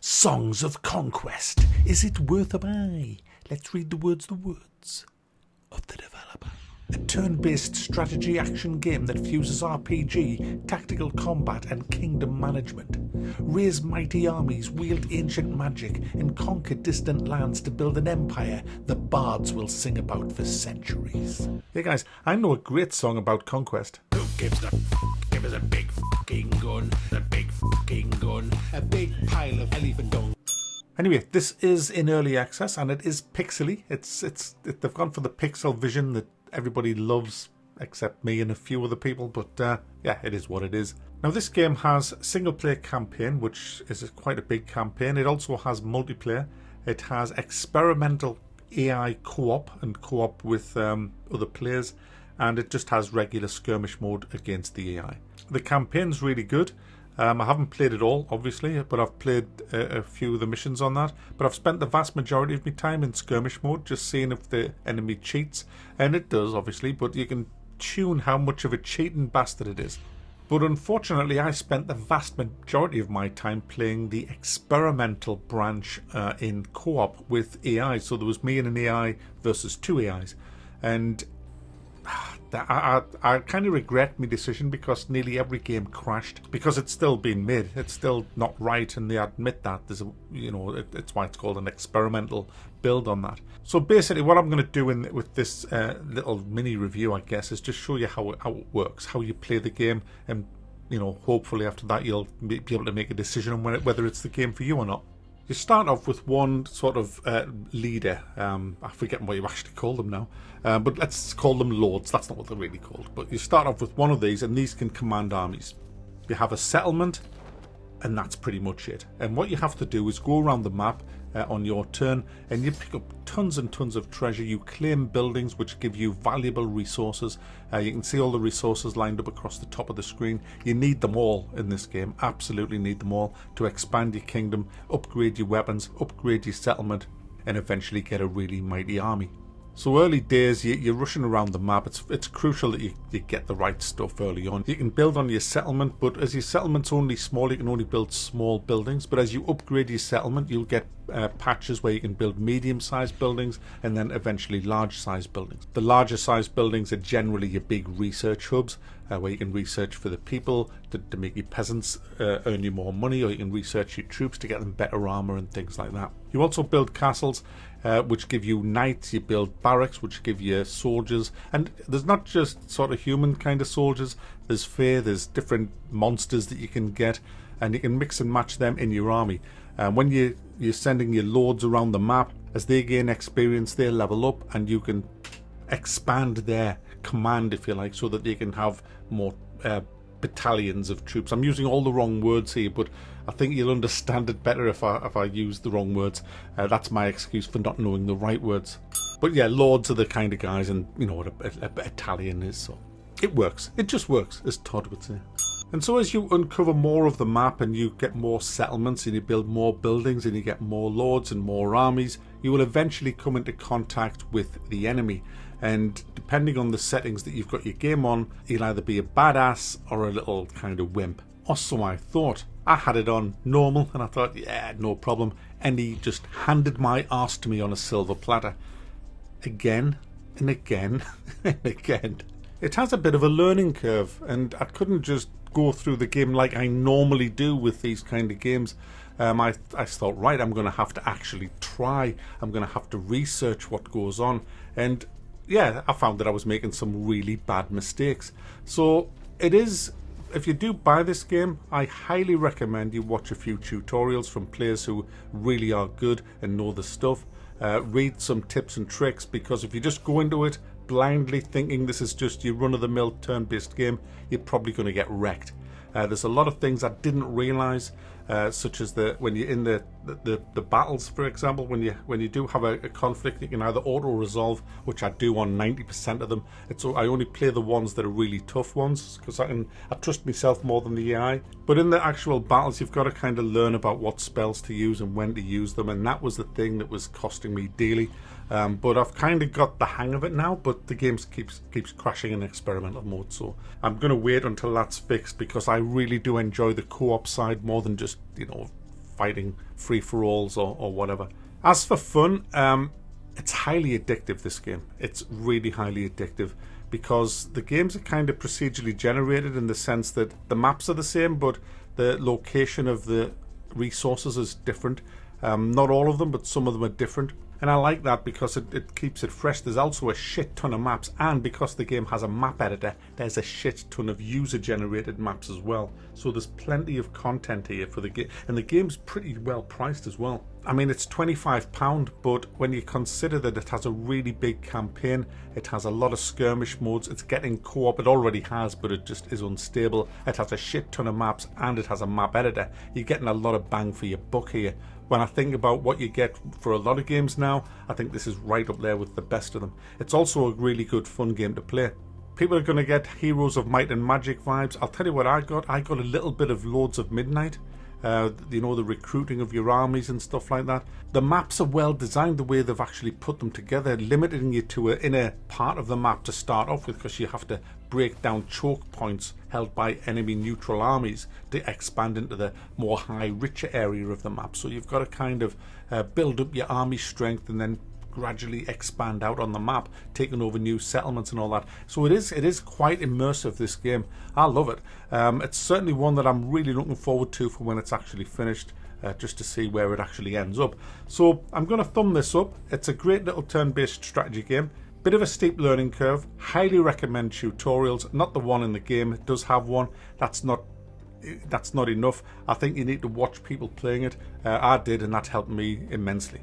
Songs of Conquest. Is it worth a buy? Let's read the words of the developer. A turn-based strategy action game that fuses RPG, tactical combat and kingdom management. Raise mighty armies, wield ancient magic, and conquer distant lands to build an empire the bards will sing about for centuries. Hey guys, I know a great song about Conquest. Who gives the f***? Give us a big f***ing gun. A big f***ing gun. A big pile of elephant dung. Anyway, this is in early access and it is pixely. They've gone for the pixel vision that everybody loves, except me and a few other people, but yeah, it is what it is. Now this game has single player campaign, which is quite a big campaign. It also has multiplayer. It has experimental AI co-op and co-op with other players, and it just has regular skirmish mode against the AI. The campaign's really good. I haven't played it all, obviously, but I've played a few of the missions on that. But I've spent the vast majority of my time in skirmish mode, just seeing if the enemy cheats. And it does, obviously, but you can tune how much of a cheating bastard it is. But unfortunately, I spent the vast majority of my time playing the experimental branch in co-op with AI. So there was me and an AI versus two AIs. And I kind of regret my decision because nearly every game crashed because it's still being made. It's still not right, and they admit that. It's why it's called an experimental build on that. So basically, what I'm going to do with this little mini review, I guess, is just show you how it works, how you play the game, and hopefully after that you'll be able to make a decision on whether it's the game for you or not. You start off with one sort of leader. I forget what you actually call them now. But let's call them lords. That's not what they're really called. But you start off with one of these, and these can command armies. You have a settlement, and that's pretty much it. And what you have to do is go around the map on your turn, and you pick up tons and tons of treasure. You claim buildings which give you valuable resources. You can see all the resources lined up across the top of the screen. You need them all in this game, absolutely need them all to expand your kingdom, upgrade your weapons, upgrade your settlement, and eventually get a really mighty army. So early days, you're rushing around the map. It's crucial that you get the right stuff early on. You can build on your settlement, but as your settlement's only small, you can only build small buildings. But as you upgrade your settlement, you'll get patches where you can build medium-sized buildings and then eventually large-sized buildings. The larger-sized buildings are generally your big research hubs, where you can research for the people to make your peasants earn you more money, or you can research your troops to get them better armor and things like that. You also build castles, which give you knights. You build barracks, which give you soldiers. And there's not just sort of human kind of soldiers. There's fae, there's different monsters that you can get, and you can mix and match them in your army. When you're sending your lords around the map, as they gain experience, they level up, and you can expand their command, if you like, so that they can have more battalions of troops. I'm using all the wrong words here, but I think you'll understand it better if I use the wrong words. That's my excuse for not knowing the right words. But yeah, lords are the kind of guys, and you know what a battalion is, so it works. It just works, as Todd would say. And so as you uncover more of the map and you get more settlements and you build more buildings and you get more lords and more armies, you will eventually come into contact with the enemy. And depending on the settings that you've got your game on, you'll either be a badass or a little kind of wimp. Or so I thought. I had it on normal and I thought, yeah, no problem. And he just handed my arse to me on a silver platter. Again and again and again. It has a bit of a learning curve, and I couldn't just go through the game like I normally do with these kind of games. I thought, right, I'm going to have to actually try. I'm going to have to research what goes on. And yeah, I found that I was making some really bad mistakes. So it is, if you do buy this game, I highly recommend you watch a few tutorials from players who really are good and know the stuff. Read some tips and tricks, because if you just go into it blindly thinking this is just your run-of-the-mill turn-based game, you're probably going to get wrecked. There's a lot of things I didn't realise, such as when you're in the battles, for example, when you do have a conflict, you can either auto-resolve, which I do on 90% of them. I only play the ones that are really tough ones, because I trust myself more than the AI. But in the actual battles, you've got to kind of learn about what spells to use and when to use them, and that was the thing that was costing me dearly. But I've kind of got the hang of it now, but the game keeps crashing in experimental mode, so I'm going to wait until that's fixed, because I really do enjoy the co-op side more than just, fighting free-for-alls or whatever. As for fun, it's highly addictive, this game. It's really highly addictive because the games are kind of procedurally generated in the sense that the maps are the same, but the location of the resources is different. Not all of them, but some of them are different. And I like that because it keeps it fresh. There's also a shit ton of maps, and because the game has a map editor, there's a shit ton of user-generated maps as well. So there's plenty of content here for the game, and the game's pretty well priced as well. I mean, it's £25, but when you consider that it has a really big campaign, it has a lot of skirmish modes, it's getting co-op, it already has, but it just is unstable. It has a shit ton of maps, and it has a map editor. You're getting a lot of bang for your buck here. When I think about what you get for a lot of games now, I think this is right up there with the best of them. It's also a really good fun game to play. People are going to get Heroes of Might and Magic vibes. I'll tell you what I got. I got a little bit of Lords of Midnight. You know, the recruiting of your armies and stuff like that. The maps are well designed, the way they've actually put them together, limiting you to an inner part of the map to start off with, because you have to break down choke points held by enemy neutral armies to expand into the more high, richer area of the map. So you've got to kind of build up your army strength and then gradually expand out on the map, taking over new settlements and all that. So it is quite immersive, this game. I love it. It's certainly one that I'm really looking forward to for when it's actually finished, just to see where it actually ends up. So I'm going to thumb this up. It's a great little turn-based strategy game. Bit of a steep learning curve. Highly recommend tutorials. Not the one in the game. It does have one. That's not enough. I think you need to watch people playing it. I did, and that helped me immensely.